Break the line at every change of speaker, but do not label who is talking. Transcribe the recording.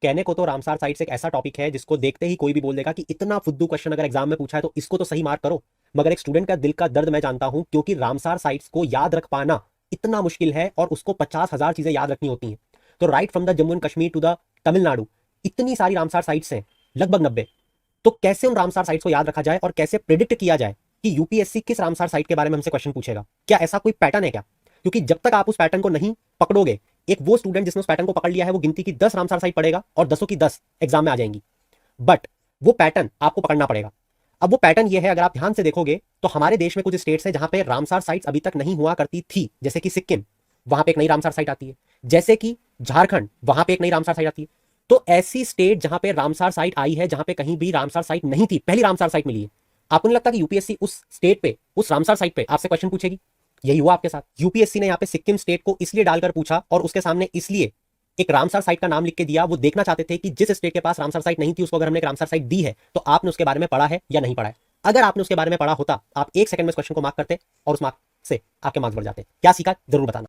कहने को तो रामसार साइट्स एक ऐसा टॉपिक है जिसको देखते ही कोई भी बोल देगा कि इतना फुद्दू क्वेश्चन अगर एग्जाम में पूछा है तो इसको तो सही मार्क करो। मगर एक स्टूडेंट का दिल का दर्द मैं जानता हूं, क्योंकि रामसार साइट्स को याद रख पाना इतना मुश्किल है और उसको 50,000 चीजें याद रखनी होती हैं। तो right from the Jammu and Kashmir to the Tamil Nadu इतनी सारी रामसार साइट्स हैं, लगभग 90। तो कैसे उन रामसार साइट्स को याद रखा जाए और कैसे प्रिडिक्ट किया जाए कि यूपीएससी किस रामसार साइट के बारे में हमसे क्वेश्चन पूछेगा? क्या ऐसा कोई पैटर्न है क्या? क्योंकि जब तक आप उस पैटर्न को नहीं पकड़ोगे, एक वो स्टूडेंट जिसने उस पैटर्न को पकड़ लिया है वो गिनती की 10 रामसार साइट पढ़ेगा और 10 की 10 एग्जाम में आ जाएंगी। बट वो पैटर्न आपको पकड़ना पड़ेगा। अब वो पैटर्न ये है, अगर आप ध्यान से देखोगे तो हमारे देश में कुछ स्टेट्स हैं जहां पे रामसार साइट्स अभी तक नहीं हुआ करती थी, जैसे कि सिक्किम, वहां पे एक नई रामसार साइट आती है। जैसे कि झारखंड, वहां पे एक नई रामसार साइट आती है। तो ऐसी स्टेट जहां पे रामसार साइट आई है, जहां पे कहीं भी रामसार साइट नहीं थी, पहली रामसार साइट मिली है, आपको नहीं लगता कि यूपीएससी उस स्टेट पे, उस रामसार साइट पे आपसे क्वेश्चन पूछेगी? यही हुआ आपके साथ। यूपीएससी ने यहाँ पे सिक्किम स्टेट को इसलिए डालकर पूछा और उसके सामने इसलिए एक रामसार साइट का नाम लिख के दिया, वो देखना चाहते थे कि जिस स्टेट के पास रामसार साइट नहीं थी उसको अगर हमने एक रामसार साइट दी है तो आपने उसके बारे में पढ़ा है या नहीं पढ़ा है। अगर आपने उसके बारे में पढ़ा होता, आप 1 सेकंड में इस क्वेश्चन को मार्क करते और उस मार्क से आपके मार्क्स बढ़ जाते। क्या सीखा जरूर बताना।